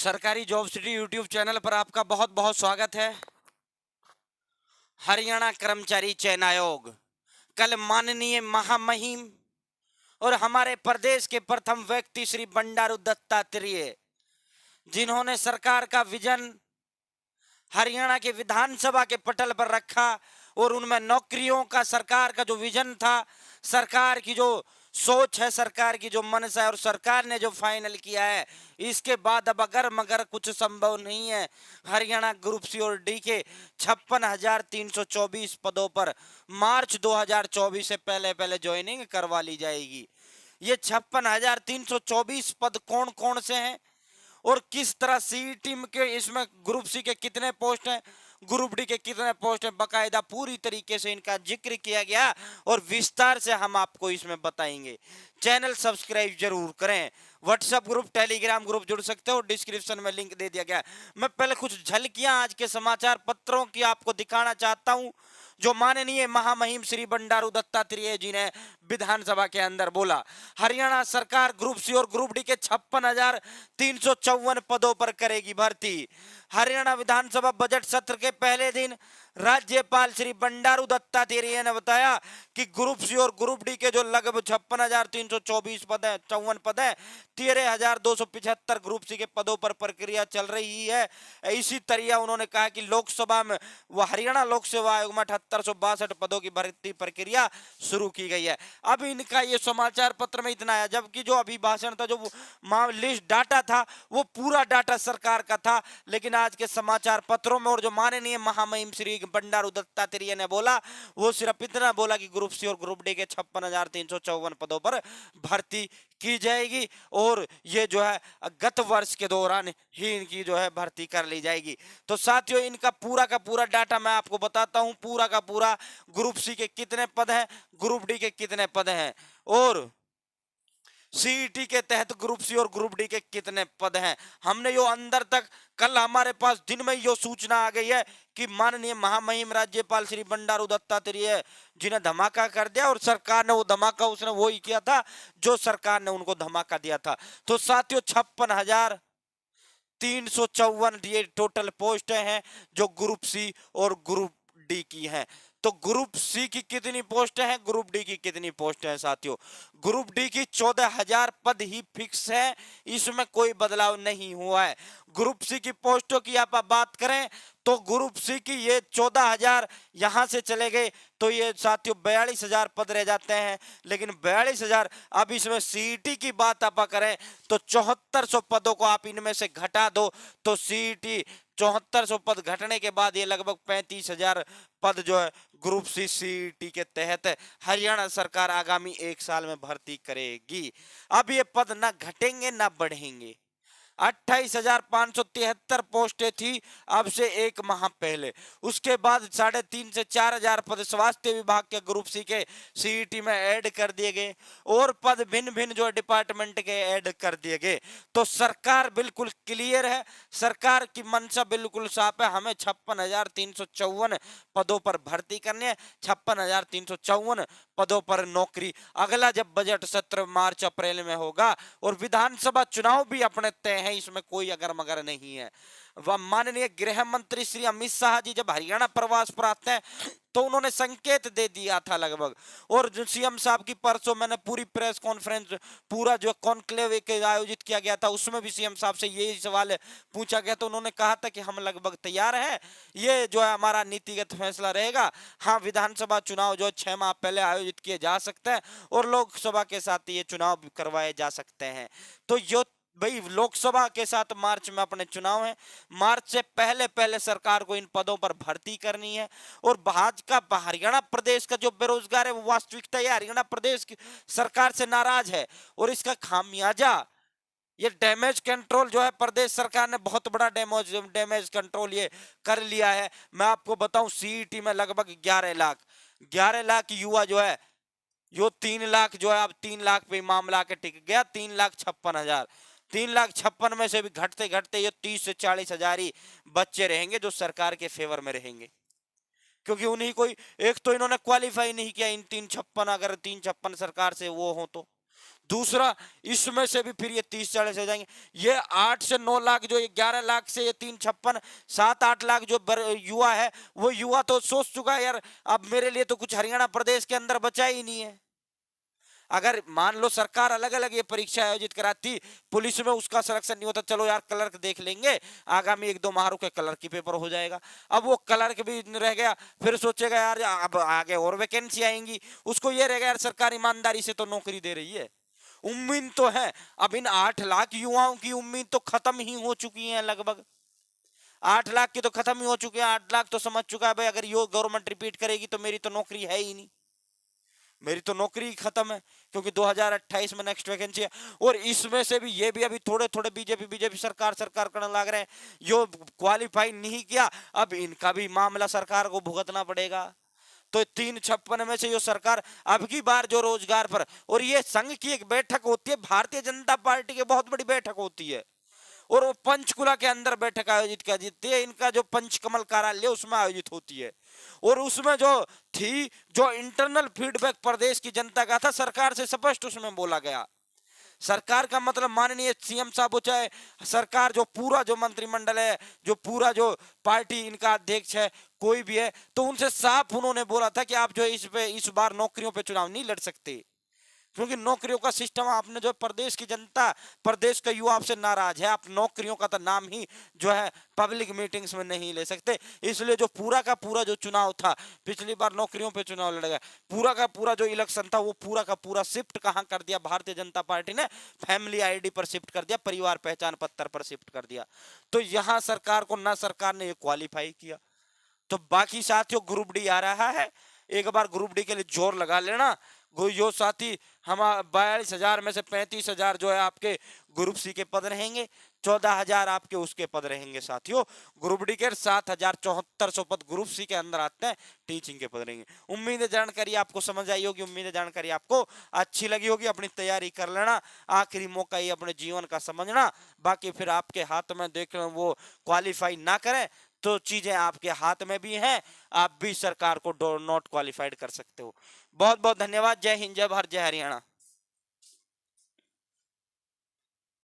सरकारी job city YouTube channel पर आपका बहुत बहुत स्वागत है। हरियाणा कर्मचारी चयन आयोग कल माननीय महामहिम और हमारे प्रदेश के प्रथम व्यक्ति श्री बंडारू दत्तात्रेय, जिन्होंने सरकार का विजन हरियाणा के विधानसभा के पटल पर रखा और उनमें नौकरियों का सरकार का जो विजन था, सरकार की जो सोच है, सरकार की जो मनसा है और सरकार ने जो फाइनल किया है, इसके बाद अब अगर मगर कुछ संभव नहीं है। हरियाणा ग्रुप सी और डी के 56,324 पदों पर मार्च 2024 से पहले पहले ज्वाइनिंग करवा ली जाएगी। ये 56,324 पद कौन कौन से हैं और किस तरह सी टीम के, इसमें ग्रुप सी के कितने पोस्ट हैं, ग्रुप डी के कितने पोस्ट हैं, बकायदा पूरी तरीके से इनका जिक्र किया गया और विस्तार से हम आपको इसमें बताएंगे। चैनल सब्सक्राइब जरूर करें। व्हाट्सएप ग्रुप, टेलीग्राम ग्रुप जुड़ सकते हो, डिस्क्रिप्शन में लिंक दे दिया गया है। मैं पहले कुछ झलकियां आज के समाचार पत्रों की आपको दिखाना चाहता हूं, जो माननीय महामहिम श्री बंडारू दत्तात्रेय जी ने विधानसभा के अंदर बोला। हरियाणा सरकार ग्रुप सी और ग्रुप डी के 56,354 पदों पर करेगी भर्ती। हरियाणा विधानसभा बजट सत्र के पहले दिन राज्यपाल श्री बंडारू दत्तात्रेय ने बताया कि ग्रुप सी और ग्रुप डी के जो लगभग 56,324 पद है, 54 पद है, 13,275 ग्रुप सी के पदों पर प्रक्रिया चल रही है। इसी तरह उन्होंने कहा कि लोकसभा में व हरियाणा लोक सेवा आयोग में 7862 पदों की भर्ती प्रक्रिया शुरू की गई है। अब इनका ये समाचार पत्र में इतना है, जबकि जो अभिभाषण था, जो लिस्ट डाटा था, वो पूरा डाटा सरकार का था। लेकिन आज के समाचार पत्रों में और जो माननीय महामहिम श्री बंडारू दत्तात्रेय ने बोला, वो सिर्फ इतना बोला कि ग्रुप सी और ग्रुप डी के 56,354 पदों पर भर्ती की जाएगी और ये जो है गत वर्ष के दौरान ही इनकी जो है भर्ती कर ली जाएगी। तो साथियों, इनका पूरा का पूरा डाटा मैं आपको बताता हूं, पूरा का पूरा ग्रुप सी के कितने पद हैं, ग्रुप डी के कितने पद हैं और सीईटी के तहत ग्रुप सी और ग्रुप डी के कितने पद हैं। हमने यो अंदर तक, कल हमारे पास दिन में यो सूचना आ गई है कि माननीय महामहिम राज्यपाल श्री बंडारू दत्तात्रेय जी ने धमाका कर दिया और सरकार ने वो धमाका, उसने वो ही किया था जो सरकार ने उनको धमाका दिया था। तो साथियों, 56,354 ये टोटल पोस्ट हैं जो ग्रुप सी और ग्रुप डी की हैं। तो ग्रुप सी की कितनी पोस्ट हैं, ग्रुप डी की कितनी पोस्ट हैं साथियों? ग्रुप डी की 14,000 पद ही फिक्स है, इसमें कोई बदलाव नहीं हुआ है। ग्रुप सी की पोस्टों की आप बात करें तो ग्रुप सी की ये 14,000 यहां से चले गए तो ये साथियों 42,000 पद रह जाते हैं। लेकिन 42,000, अब इसमें सीईटी की बात आप करें तो 7400 पदों को आप इनमें से घटा दो तो सीईटी 7400 पद घटने के बाद ये लगभग 35,000 पद जो है ग्रुप सी सीईटी के तहत हरियाणा सरकार आगामी 1 साल में भर्ती करेगी। अब ये पद ना घटेंगे ना बढ़ेंगे। 28,573 पोस्टें थी अब से 1 माह पहले, उसके बाद 3,500 से 4,000 पद स्वास्थ्य विभाग के ग्रुप सी के सीईटी में ऐड कर दिए गए और पद भिन्न भिन्न जो डिपार्टमेंट के ऐड कर दिए गए। तो सरकार बिल्कुल क्लियर है, सरकार की मंशा बिल्कुल साफ है, हमें 56,354 पदों पर भर्ती करनी है, 56,354 पदों पर नौकरी। अगला जब बजट सत्र मार्च अप्रैल में होगा और विधानसभा चुनाव भी अपने तय है, इसमें कोई अगर मगर नहीं है। वह माननीय गृह मंत्री श्री अमित शाह जी जब हरियाणा प्रवास पर आते हैं तो उन्होंने संकेत दे दिया था लगभग, और जो सीएम साहब की परसों मैंने पूरी प्रेस कॉन्फ्रेंस, पूरा जो कॉन्क्लेव आयोजित किया गया था, उसमें भी सीएम साहब से यही सवाल पूछा गया तो उन्होंने कहा था कि हम लगभग तैयार हैं, ये जो है हमारा नीतिगत फैसला रहेगा। हाँ, विधानसभा चुनाव जो 6 माह पहले आयोजित किए जा सकते हैं और लोकसभा के साथ ये चुनाव करवाए जा सकते हैं। तो यो भाई, लोकसभा के साथ मार्च में अपने चुनाव है, मार्च से पहले पहले सरकार को इन पदों पर भर्ती करनी है। और भाजपा हरियाणा प्रदेश का जो बेरोजगार है वो वास्तविकता है, हरियाणा प्रदेश की सरकार से नाराज है और इसका खामियाजा ये डैमेज कंट्रोल जो है, प्रदेश सरकार ने बहुत बड़ा डैमेज कंट्रोल ये कर लिया है। मैं आपको बताऊं, सीईटी में लगभग 11 लाख युवा जो है, यो 3 लाख जो है, अब 3 लाख पे मामला के टिक गया, 3,56,000, 3,56,000 में से भी घटते घटते ये 30 से 40,000 ही बच्चे रहेंगे जो सरकार के फेवर में रहेंगे, क्योंकि उन्हीं कोई एक तो इन्होंने क्वालिफाई नहीं किया इन 356, अगर 356 सरकार से वो हो दूसरा, इसमें से भी फिर ये 30-40 हो जाएंगे। ये 8 से 9 लाख, जो 11 लाख से ये 356, 7-8 लाख जो युवा है, वो युवा तो सोच चुका है यार अब मेरे लिए तो कुछ हरियाणा प्रदेश के अंदर बचा ही नहीं है। अगर मान लो सरकार अलग अलग ये परीक्षा आयोजित कराती, पुलिस में उसका सिलेक्शन नहीं होता, चलो यार क्लर्क देख लेंगे, आगामी 1-2 माह के क्लर्क की पेपर हो जाएगा। अब वो क्लर्क भी रह गया, फिर सोचेगा यार अब आगे और वैकेंसी आएंगी, उसको ये रहेगा यार सरकार ईमानदारी से तो नौकरी दे रही है। उम्मीद तो है, अब इन 8 लाख युवाओं की उम्मीद तो खत्म ही हो चुकी है लगभग। 8 लाख की तो खत्म ही हो चुकी है। 8 लाख तो समझ चुका है भाई अगर यो गवर्नमेंट रिपीट करेगी तो मेरी तो नौकरी है ही नहीं, मेरी तो नौकरी ही खत्म है, क्योंकि 2028 में नेक्स्ट वैकेंसी है। और इसमें से भी ये भी अभी थोड़े थोड़े बीजेपी सरकार करने लग रहे हैं, यो क्वालिफाई नहीं किया, अब इनका भी मामला सरकार को भुगतना पड़ेगा। तो 356 में से जो सरकार अब की बार जो रोजगार पर, और ये संघ की एक बैठक होती है, भारतीय जनता पार्टी की बहुत बड़ी बैठक होती है, और वो पंचकुला के अंदर बैठक आयोजित कर देती है, इनका जो पंचकमल कार्यालय उसमें आयोजित होती है। और उसमें जो थी, जो इंटरनल फीडबैक प्रदेश की जनता का था, सरकार से स्पष्ट उसमें बोला गया। सरकार का मतलब माननीय सीएम साहब हो, चाहे सरकार जो पूरा जो मंत्रिमंडल है, जो पूरा जो पार्टी इनका अध्यक्ष है, कोई भी है, तो उनसे साफ उन्होंने बोला था कि आप जो इस बार नौकरियों पे चुनाव नहीं लड़ सकते, क्योंकि नौकरियों का सिस्टम आपने जो प्रदेश की जनता, प्रदेश का युवा आपसे नाराज है, आप नौकरियों का तो नाम ही जो है पब्लिक मीटिंग्स में नहीं ले सकते। इसलिए जो पूरा का पूरा जो चुनाव था, पिछली बार नौकरियों पे चुनाव लड़ गया, पूरा का पूरा जो इलेक्शन था वो पूरा का पूरा शिफ्ट कहां कर दिया भारतीय जनता पार्टी ने, फैमिली आईडी पर शिफ्ट कर दिया, परिवार पहचान पत्र पर शिफ्ट कर दिया। तो यहां सरकार को ना, सरकार ने ये क्वालिफाई किया। तो बाकी साथियों ग्रुप डी आ रहा है, एक बार ग्रुप डी के लिए जोर लगा लेना। जो साथी हम 42,000 में से 35,000 जो है आपके ग्रुप सी के पद रहेंगे, 14,000 आपके उसके पद रहेंगे साथियों। ग्रुप डी के 7,7400 पद ग्रुप सी के अंदर आते हैं, टीचिंग के पद रहेंगे। उम्मीद है जानकारी आपको समझ आई होगी, उम्मीद है जानकारी आपको अच्छी लगी होगी। अपनी तैयारी कर लेना, आखिरी मौका ही अपने जीवन का समझना, बाकी फिर आपके हाथ में देख लो, वो क्वालिफाई ना करें तो चीजें आपके हाथ में भी हैं, आप भी सरकार को नॉट क्वालिफाइड कर सकते हो। बहुत बहुत धन्यवाद। जय हिंद, जय भारत, जय हरियाणा।